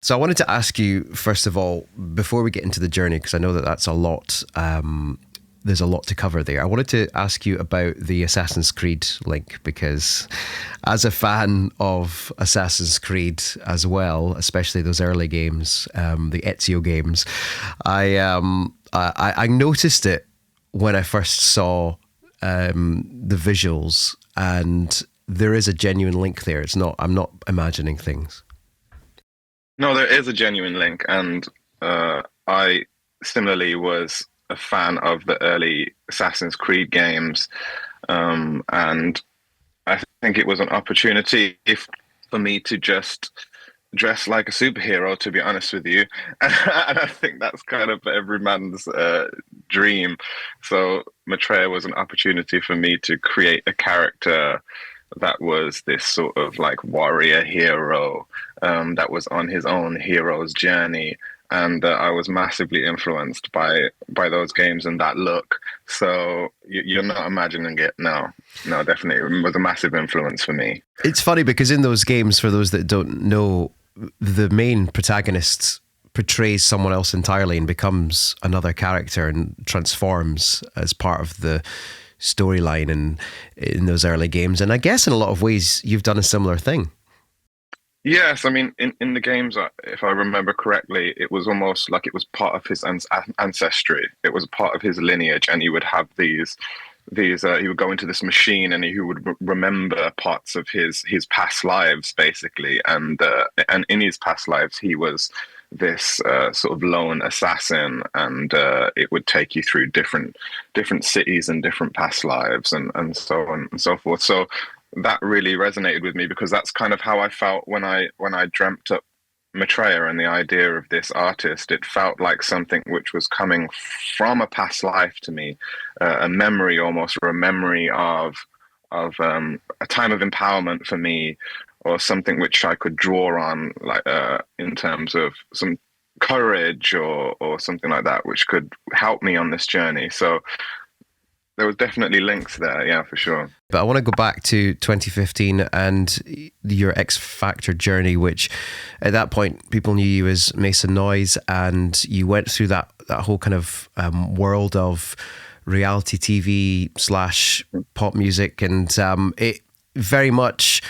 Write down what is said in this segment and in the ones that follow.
So I wanted to ask you, first of all, before we get into the journey, because I know that that's a lot, there's a lot to cover there. I wanted to ask you about the Assassin's Creed link, because as a fan of Assassin's Creed as well, especially those early games, the Ezio games, I noticed it when I first saw the visuals, and there is a genuine link there. It's not, I'm not imagining things. No, there is a genuine link, and I similarly was a fan of the early Assassin's Creed games, and I think it was an opportunity for me to just dress like a superhero, to be honest with you, and I think that's kind of every man's dream. So Matreya was an opportunity for me to create a character that was this sort of like warrior hero that was on his own hero's journey. And I was massively influenced by those games and that look. So you're not imagining it. No, no, definitely, it was a massive influence for me. It's funny because in those games, for those that don't know, the main protagonist portrays someone else entirely and becomes another character and transforms as part of the storyline in those early games. And I guess in a lot of ways, you've done a similar thing. Yes, I mean, in the games, if I remember correctly, it was almost like it was part of his ancestry. It was part of his lineage, and he would have these. He would go into this machine, and he would remember parts of his past lives, basically. And in his past lives, he was this sort of lone assassin, and it would take you through different cities and different past lives, and so on and so forth. So that really resonated with me because that's kind of how I felt when I dreamt up Matreya and the idea of this artist. It felt like something which was coming from a past life to me, a memory almost, or a memory of a time of empowerment for me, or something which I could draw on, like in terms of some courage or something like that, which could help me on this journey. So there was definitely links there, yeah, for sure. But I want to go back to 2015 and your X Factor journey, which at that point people knew you as Mason Noise, and you went through that whole kind of world of reality TV slash pop music, and it very much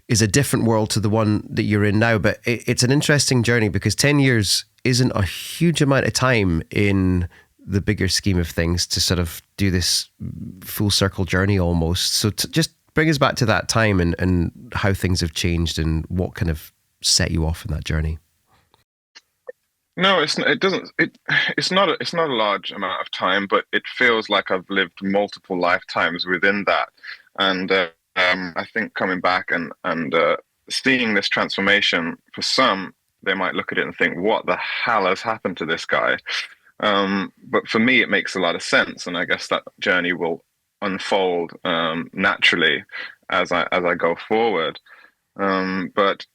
is a different world to the one that you're in now. But it's an interesting journey because 10 years isn't a huge amount of time in the bigger scheme of things to sort of do this full circle journey almost. So just bring us back to that time and how things have changed and what kind of set you off in that journey. No, it doesn't. It's not a large amount of time, but it feels like I've lived multiple lifetimes within that. And I think coming back and seeing this transformation, for some, they might look at it and think, "What the hell has happened to this guy?" But for me, it makes a lot of sense, and I guess that journey will unfold naturally as I go forward. But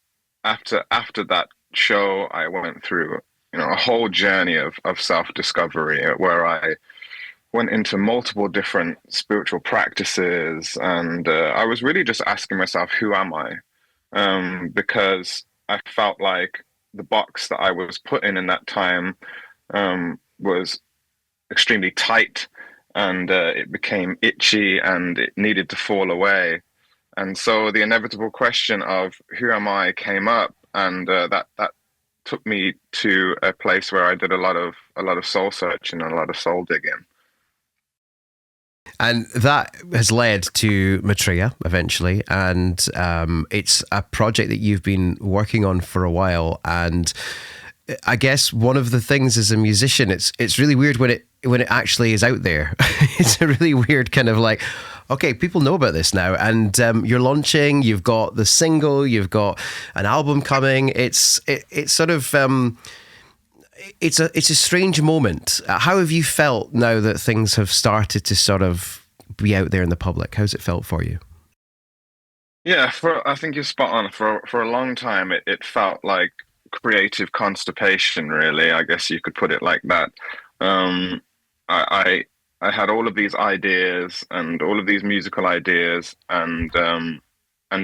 after that show, I went through a whole journey of self discovery where I went into multiple different spiritual practices, and I was really just asking myself, who am I? Because I felt like the box that I was put in that time was extremely tight, and it became itchy and it needed to fall away. And so the inevitable question of who am I came up, and that took me to a place where I did a lot of soul searching and a lot of soul digging. And that has led to Matreya eventually, and it's a project that you've been working on for a while. And I guess one of the things as a musician, it's really weird when it actually is out there. It's a really weird kind of like, okay, people know about this now, and you're launching. You've got the single, you've got an album coming. It's sort of it's a strange moment. How have you felt now that things have started to sort of be out there in the public? How's it felt for you? Yeah, I think you're spot on. For a long time, it felt like creative constipation. Really, I guess you could put it like that. Um, I had all of these ideas and all of these musical ideas, and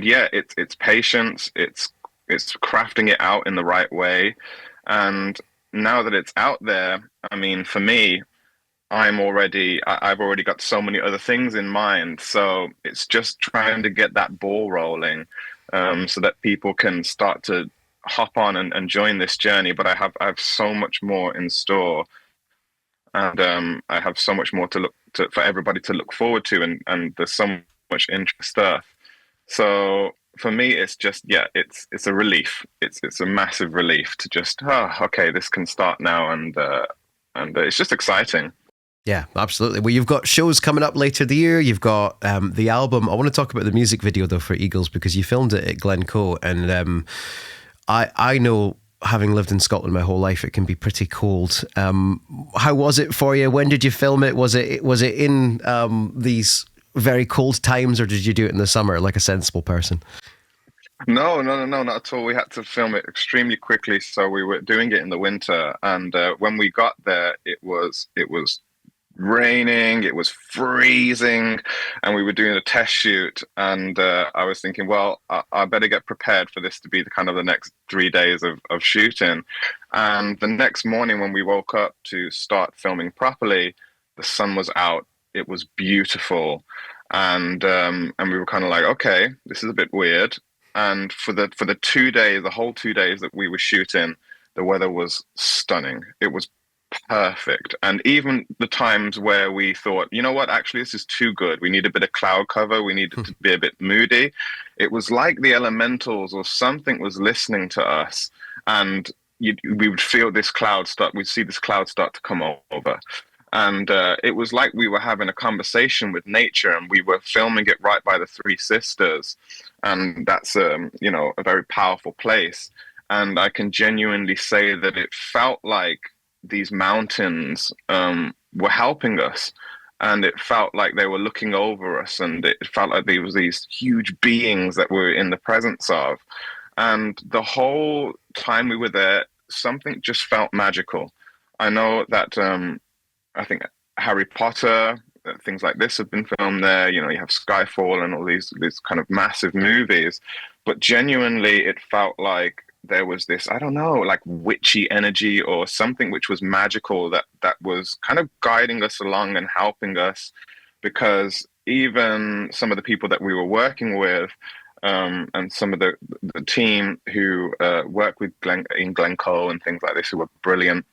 yeah, it's patience, it's it's crafting it out in the right way. And now that it's out there, I mean, for me, I've already got so many other things in mind. So it's just trying to get that ball rolling, so that people can start to hop on and join this journey. But I have so much more in store, and I have so much more to look to for everybody to look forward to, and there's so much interesting stuff. So for me, it's just, yeah, it's a relief. It's a massive relief to just, okay, this can start now, and it's just exciting. Yeah, absolutely. Well, you've got shows coming up later the year. You've got the album. I want to talk about the music video though for Eagles, because you filmed it at Glencoe, and I know, having lived in Scotland my whole life, it can be pretty cold. How was it for you? When did you film it? Was it in these very cold times, or did you do it in the summer like a sensible person? No, not at all. We had to film it extremely quickly, so we were doing it in the winter. And when we got there, it was raining, it was freezing, and we were doing a test shoot. And I was thinking, well, I better get prepared for this to be the kind of the next 3 days of shooting. And the next morning, when we woke up to start filming properly, the sun was out. It was beautiful, and we were kind of like, okay, this is a bit weird. And for the 2 days, the whole 2 days that we were shooting, the weather was stunning. It was perfect. And even the times where we thought, you know what, actually, this is too good. We need a bit of cloud cover. We need it to be a bit moody. It was like the elementals or something was listening to us. And we would feel this cloud start, we'd see this cloud start to come over. And it was like we were having a conversation with nature, and we were filming it right by the Three Sisters. And that's, a very powerful place. And I can genuinely say that it felt like these mountains were helping us, and it felt like they were looking over us, and it felt like there was these huge beings that we were in the presence of. And the whole time we were there, something just felt magical. I know that I think Harry Potter, things like this have been filmed there. You know, you have Skyfall and all these kind of massive movies, but genuinely, it felt like there was this, I don't know, like witchy energy or something which was magical that was kind of guiding us along and helping us, because even some of the people that we were working with, and some of the team who work with in Glencoe and things like this, who were brilliant,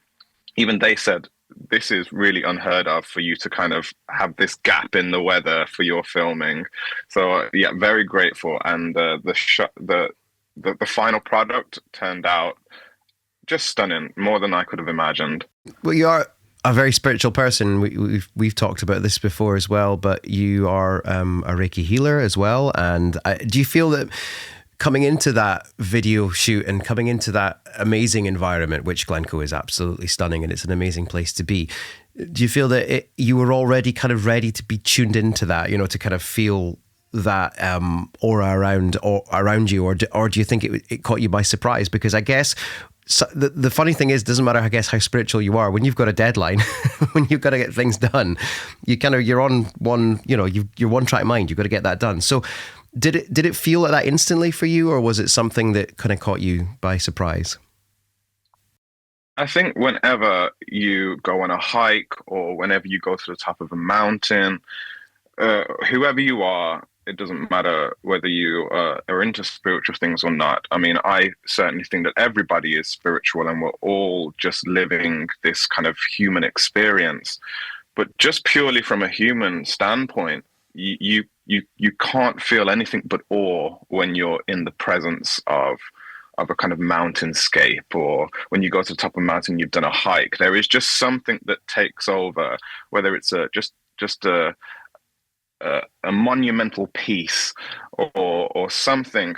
even they said, this is really unheard of for you to kind of have this gap in the weather for your filming. So yeah, very grateful. And the final product turned out just stunning, more than I could have imagined. Well, you are a very spiritual person. We've talked about this before as well, but you are a Reiki healer as well. And do you feel that coming into that video shoot and coming into that amazing environment, which Glencoe is absolutely stunning and it's an amazing place to be, do you feel that you were already kind of ready to be tuned into that, to kind of feel that aura around you, or do you think it caught you by surprise? Because I guess the funny thing is, doesn't matter, I guess, how spiritual you are, when you've got a deadline, when you've got to get things done, you're on one, you're one track mind. You've got to get that done. So did it feel like that instantly for you, or was it something that kind of caught you by surprise? I think whenever you go on a hike or whenever you go to the top of a mountain, whoever you are, it doesn't matter whether you are into spiritual things or not. I mean, I certainly think that everybody is spiritual and we're all just living this kind of human experience. But just purely from a human standpoint, you can't feel anything but awe when you're in the presence of a kind of mountainscape, or when you go to the top of a mountain, you've done a hike. There is just something that takes over, whether it's just a monumental piece or something,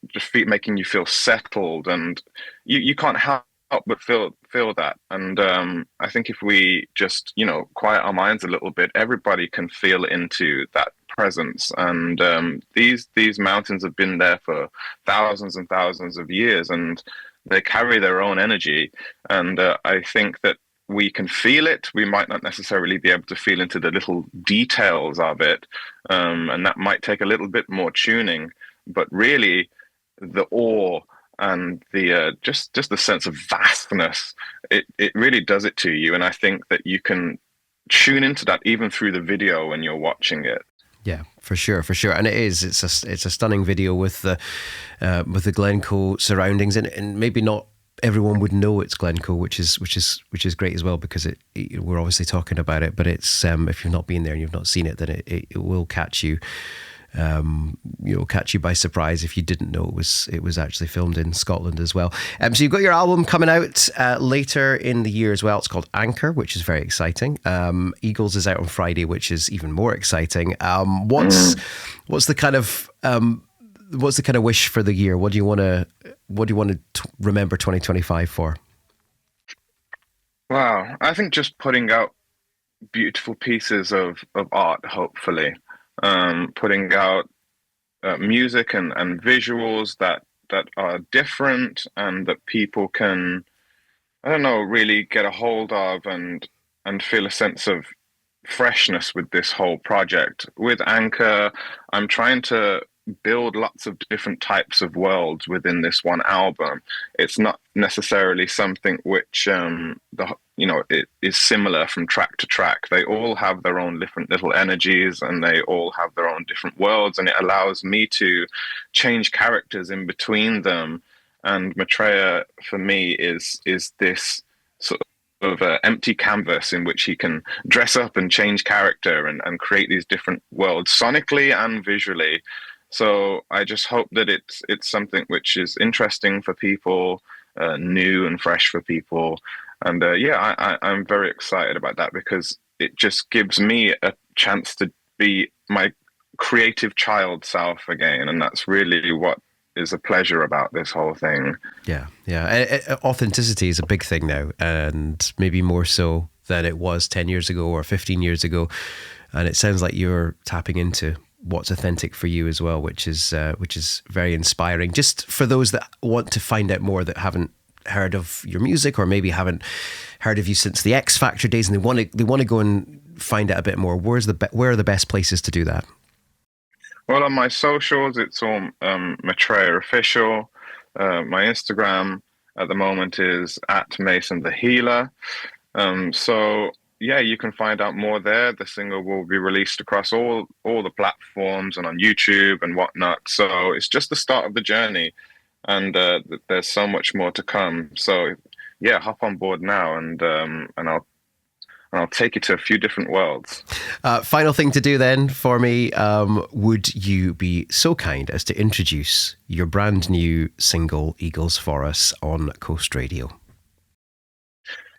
just making you feel settled, and you can't help but feel that. And I think if we just quiet our minds a little bit, everybody can feel into that presence. And these mountains have been there for thousands and thousands of years, and they carry their own energy. And I think that we can feel it. We might not necessarily be able to feel into the little details of it, and that might take a little bit more tuning. But really, the awe and the just the sense of vastness. It really does it to you, and I think that you can tune into that even through the video when you're watching it. Yeah, for sure, for sure, and it's a stunning video with the Glencoe surroundings, and maybe not everyone would know it's Glencoe, which is great as well, because we're obviously talking about it, but it's if you've not been there and you've not seen it, then it will catch you. Catch you by surprise if you didn't know it was actually filmed in Scotland as well. So you've got your album coming out later in the year as well. It's called Anchor, which is very exciting. Eagles is out on Friday, which is even more exciting. What's the kind of wish for the year? What do you want to remember 2025 for? Wow, I think just putting out beautiful pieces of art, hopefully. Putting out music and visuals that are different and that people can, I don't know, really get a hold of and feel a sense of freshness with this whole project. With Anchor, I'm trying to build lots of different types of worlds within this one album. It's not necessarily something which it is similar from track to track. They all have their own different little energies, and they all have their own different worlds, and it allows me to change characters in between them. And Matreya for me is this sort of empty canvas in which he can dress up and change character and create these different worlds sonically and visually. So I just hope that it's something which is interesting for people, new and fresh for people. And I'm very excited about that, because it just gives me a chance to be my creative child self again. And that's really what is a pleasure about this whole thing. Yeah, yeah. Authenticity is a big thing now, and maybe more so than it was 10 years ago or 15 years ago. And it sounds like you're tapping into what's authentic for you as well, which is very inspiring. Just for those that want to find out more, that haven't heard of your music, or maybe haven't heard of you since the X Factor days, and they want to go and find out a bit more, where are the best places to do that? Well, on my socials, it's all Matreya Official. My Instagram at the moment is at Mason the Healer. So yeah, you can find out more there. The single will be released across all the platforms and on YouTube and whatnot. So it's just the start of the journey, and there's so much more to come. So yeah, hop on board now, and I'll take you to a few different worlds. Final thing to do then for me, would you be so kind as to introduce your brand new single, Eagles, for us on Coast Radio?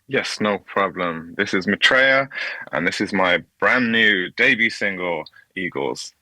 Yes, no problem. This is Matreya, and this is my brand new debut single, Eagles.